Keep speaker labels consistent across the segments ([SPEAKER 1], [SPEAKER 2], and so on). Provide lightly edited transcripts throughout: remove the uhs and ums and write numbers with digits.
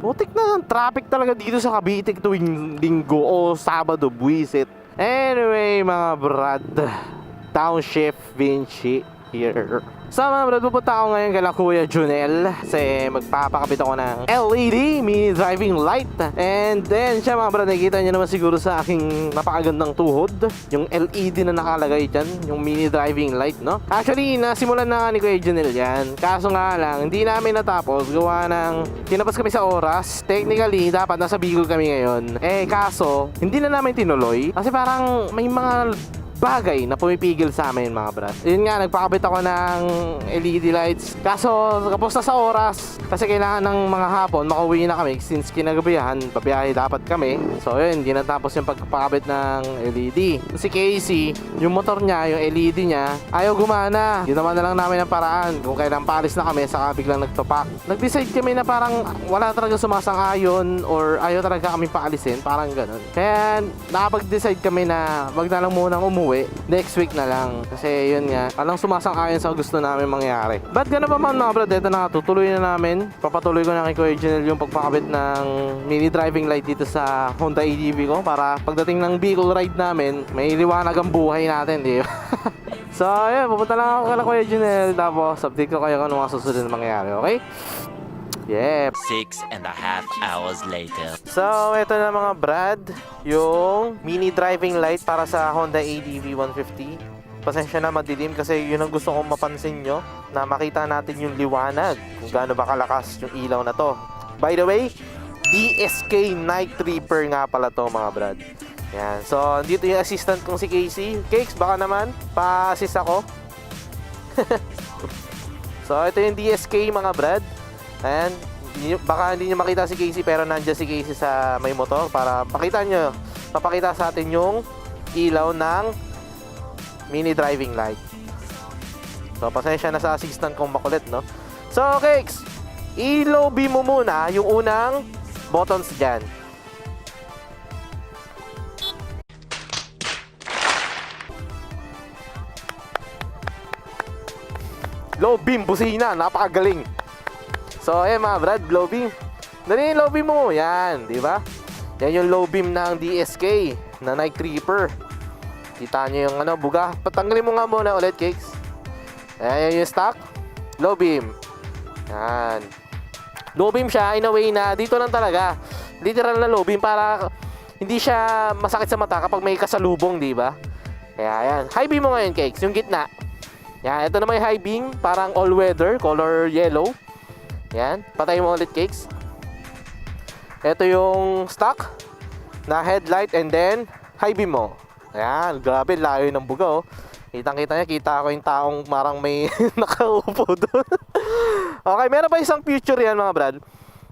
[SPEAKER 1] Putik na traffic talaga dito sa Cavite tuwing linggo o Sabado, buwisit. Anyway mga brad, DownShiftVinci here. So mga brad, pupunta ako ngayon kala Kuya Junel kasi magpapakabit ako ng LED mini driving light. And then siya mga brad, nakikita nyo naman siguro sa aking napakagandang tuhod yung LED na nakalagay dyan, yung mini driving light, no? Actually, nasimulan na nga ni Kuya Junel yan. Kaso nga lang, hindi namin natapos gawa ng tinapos kami sa oras. Technically, dapat nasa Bicol kami ngayon. Kaso, hindi na namin tinuloy kasi parang may mga bagay na pumipigil sa amin mga brad. Yun nga, nagpakabit ako ng LED lights. Kaso, kapos na sa oras. Kasi kailangan ng mga hapon, makauwi na kami. Since kinagabihan, pabiyahe dapat kami. So yun, hindi natapos yung pagpapakabit ng LED. Si Casey, yung motor niya, yung LED niya, ayaw gumana. Ginawa na lang namin ang paraan. Kung kailan paalis na kami, saka biglang nagtupak. Nag-decide kami na parang wala talaga sumasang-ayon or ayaw talaga kami paalisin. Parang ganun. Kaya nakapag-decide kami na wag na lang munang umuwi. Next week na lang. Kasi yun nga, alang sumasang-ayon sa gusto namin mangyari. But gano'n pa man mga brad, ito na, tutuloy na namin. Papatuloy ko na kay Kuya Janelle yung pagpakabit ng mini driving light dito sa Honda ADV ko para pagdating ng Bicol ride namin, may liwanag ang buhay natin, di ba? So ayun, pupunta lang ako kay Kuya Janelle, tapos update ko kayo kung ano mga susunod na mangyari, okay? Yep.
[SPEAKER 2] 6.5 hours later.
[SPEAKER 1] So, ito na mga brad, yung mini driving light para sa Honda ADV 150. Pasensya na madilim kasi yun ang gusto kong mapansin nyo, na makita natin yung liwanag, kung gaano ba kalakas yung ilaw na to. By the way, DSK Night Ripper nga pala to mga brad. Yan. So, dito yung assistant kong si Casey. Cakes, baka naman pa-assist ako. So, ito yung DSK mga brad. And baka hindi nyo makita si Casey, pero nandiyan si Casey sa may motor para pakita nyo, papakita sa atin yung ilaw ng mini driving light. So pasensya na sa assistant kong makulit, no? So Cakes, i-low beam mo muna yung unang buttons dyan. Low beam, busina, napakagaling. So, mga brad, low beam. Dali yung low beam mo. Yan, di ba? Yan yung low beam ng DSK na Night Ripper. Kita nyo yung buga. Patanggalin mo nga muna ulit, Cakes. Ayan yung stock. Low beam. Yan. Low beam siya in a way na dito lang talaga. Literal na low beam para hindi siya masakit sa mata kapag may kasalubong, di ba? Kaya yan. High beam mo ngayon, Cakes. Yung gitna. Yan. Ito naman yung high beam. Parang all weather. Color yellow. Yan, patay mo ulit, Cakes. Ito yung stock na headlight and then high beam mo. Ayan, grabe, layo ng buga, oh. Kitang-kita niya, kita ko yung taong marang may nakaupo doon. Okay, meron pa isang picture yan, mga brad.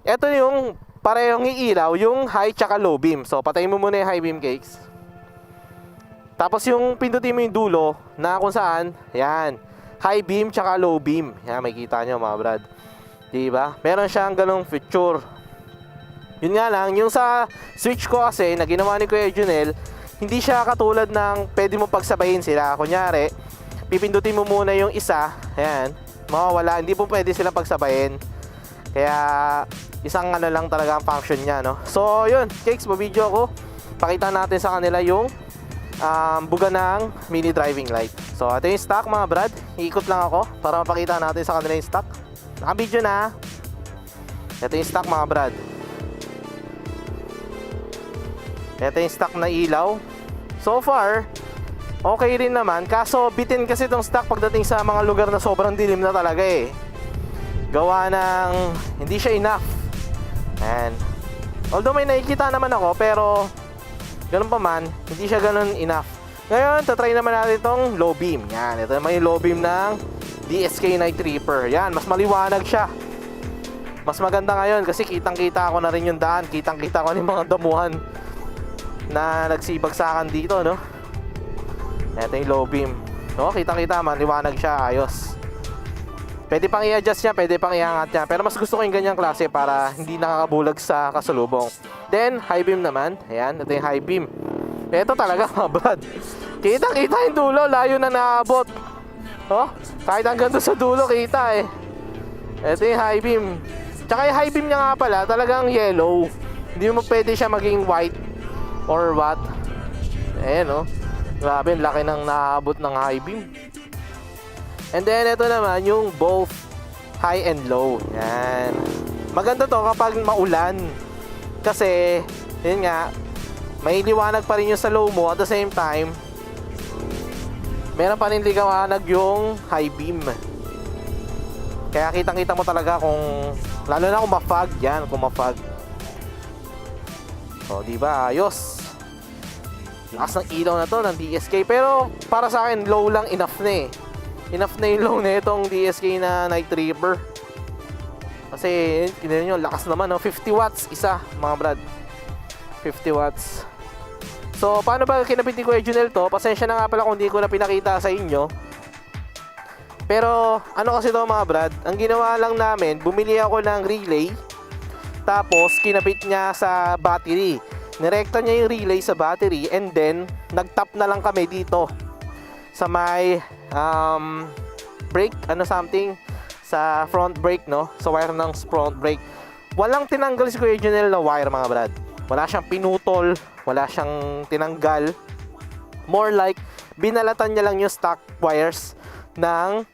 [SPEAKER 1] Ito yung parehong iilaw, yung high tsaka low beam. So, patay mo muna yung high beam, Cakes. Tapos yung pindutin mo yung dulo na kung saan, yan, high beam tsaka low beam. Yan, makikita nyo, mga brad. Diba? Meron siyang ganong feature. Yun nga lang, yung sa switch ko kasi na ginawa ni Kuya Junel, hindi siya katulad ng pwede mo pagsabayin sila. Kunyari, pipindutin mo muna yung isa, ayan, mawawala, hindi po pwede silang pagsabayin. Kaya isang lang talaga ang function niya, no? So yun, Cakes, video ko, pakita natin sa kanila yung buga ng mini driving light. So ito yung stock, mga brad. Iikot lang ako para mapakita natin sa kanila yung stock. Naka-video na. Ito yung stock, mga brad. Ito yung stock na ilaw. So far, okay rin naman. Kaso bitin kasi itong stock pagdating sa mga lugar na sobrang dilim na talaga eh. Gawa ng hindi siya enough. And although may nakikita naman ako, pero ganun pa man, hindi siya ganun enough. Ngayon, tatry naman natin itong low beam. Yan, ito naman yung low beam ng DSK Night Ripper. Yan, mas maliwanag siya. Mas maganda ngayon kasi kitang-kita ko na rin yung daan. Kitang-kita ko yung mga damuhan na nagsibagsakan dito, no? Ito yung low beam. No, kitang-kita, maliwanag siya, ayos. Pwede pang i-adjust niya, pwede pang iangat niya. Pero mas gusto ko yung ganyang klase para hindi nakakabulag sa kasalubong. Then, high beam naman. Ayan, ito yung high beam. Ito talaga, mga brad. Kitang-kita yung dulo, layo na naabot. Oh, kahit hanggang doon sa dulo kita eh. Ito yung high beam. Tsaka yung high beam niya nga pala, talagang yellow. Hindi mo pwede siya maging white or what. Ayan oh. Grabe, laki ng naabot ng high beam. And then ito naman yung both high and low. Yan. Maganda to kapag maulan. Kasi, yun nga, may liwanag pa rin yung sa low mo. At the same time, meron pa rin liwanag yung high beam. Kaya kitang-kita mo talaga kung, lalo na kung ma-fog, yan, kung ma-fog. So, di ba? Ayos. Lakas ng ilaw na to ng DSK. Pero, para sa akin, low lang, enough na eh. Enough na yung low na itong DSK na Night Ripper. Kasi, kinain nyo, lakas naman, no? 50 watts isa, mga brad. 50 watts. So, paano ba kinabit ni Kuya Junel to? Pasensya na nga pala kung hindi ko na pinakita sa inyo. Pero, ano kasi to mga brad? Ang ginawa lang namin, bumili ako ng relay. Tapos, kinabit niya sa battery. Nirekta niya yung relay sa battery. And then, nag-tap na lang kami dito. Sa may, brake, ano something. Sa front brake, no? Sa wire ng front brake. Walang tinanggal si Kuya Junel na wire mga brad. Wala siyang pinutol. Wala siyang tinanggal. More like, binalatan niya lang yung stock wires ng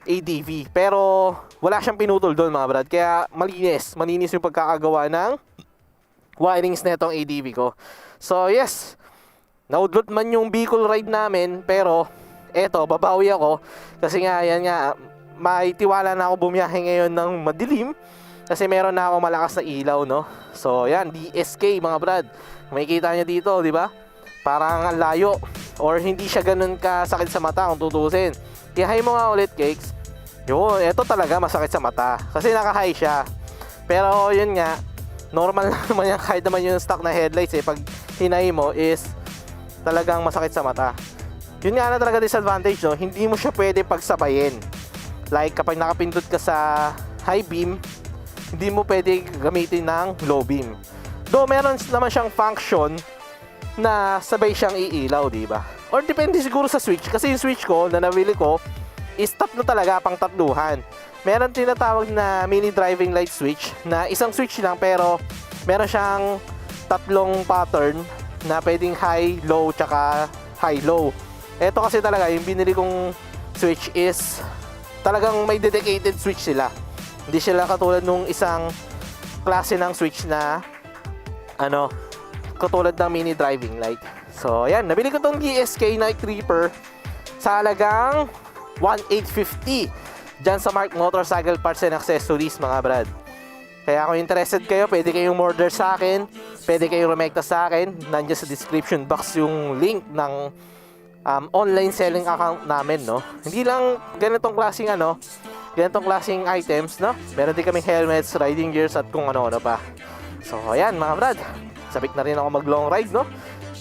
[SPEAKER 1] ADV. Pero wala siyang pinutol doon mga brad. Kaya malinis. Malinis yung pagkakagawa ng wirings na itong ADV ko. So yes, naudlot man yung vehicle ride namin. Pero eto, babawi ako. Kasi nga, yan nga, may tiwala na ako bumiyahe ngayon ng madilim. Kasi meron na ako malakas na ilaw, no? So yan, DSK mga brad. Makikita nyo dito, di ba? Parang ang layo. Or hindi siya ganun kasakit sa mata kung tutusin. I-high mo nga ulit, Cakes. Yun, ito talaga masakit sa mata. Kasi naka-high siya. Pero yun nga, normal na naman yan kahit naman yung stock na headlights eh. Pag hinay mo is talagang masakit sa mata. Yun nga na talaga disadvantage, no? Hindi mo siya pwede pagsabayin. Like kapag nakapindot ka sa high beam, hindi mo pwede gamitin ng low beam. Though meron naman siyang function na sabay siyang iilaw, di ba? Or depende siguro sa switch. Kasi yung switch ko na nabili ko is tatlo talaga, pang tatluhan. Meron tinatawag na mini driving light switch na isang switch lang pero meron siyang tatlong pattern na pwedeng high, low, tsaka high-low. Ito kasi talaga, yung binili kong switch is talagang may dedicated switch sila. Hindi sila katulad nung isang klase ng switch na katulad ng mini driving light. So, ayan. Nabili ko tong DSK Night Ripper sa halagang 1,850 dyan sa Mark Motorcycle Parts and Accessories, mga brad. Kaya kung interested kayo, pwede kayong order sa akin. Pwede kayong rumekta sa akin. Nandiyan sa description box yung link ng online selling account namin, no? Hindi lang ganitong klaseng ganitong klaseng items, no? Meron din kaming helmets, riding gears, at kung ano-ano pa. So, ayan mga brad. Sabik na rin ako mag long ride, no?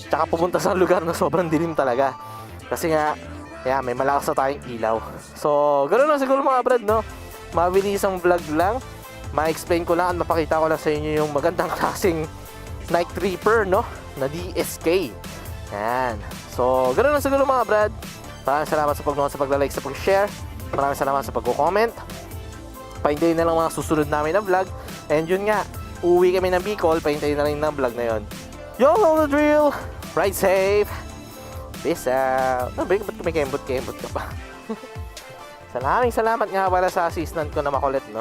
[SPEAKER 1] Tsaka pupunta sa lugar na sobrang dilim talaga. Kasi nga, may malakas na tayong ilaw. So, ganoon na siguro mga brad, no? Mabilisang vlog lang. Ma-explain ko lang at mapakita ko lang sa inyo yung magandang klaseng Night Ripper, no? Na DSK. Yan. So, ganoon na siguro mga brad. Maraming salamat sa pagnood, sa pagla-like, sa pag-share. Maraming salamat sa pag-comment. Pahintayin na lang mga susunod namin na vlog. And yun nga, uuwi kami ng Bicol. Pahintayin na rin ng vlog na yun. Yo, know the drill. Ride safe. Peace out. Ba't may kembot ka pa? Salamat nga pala sa assistant ko na makulit, no?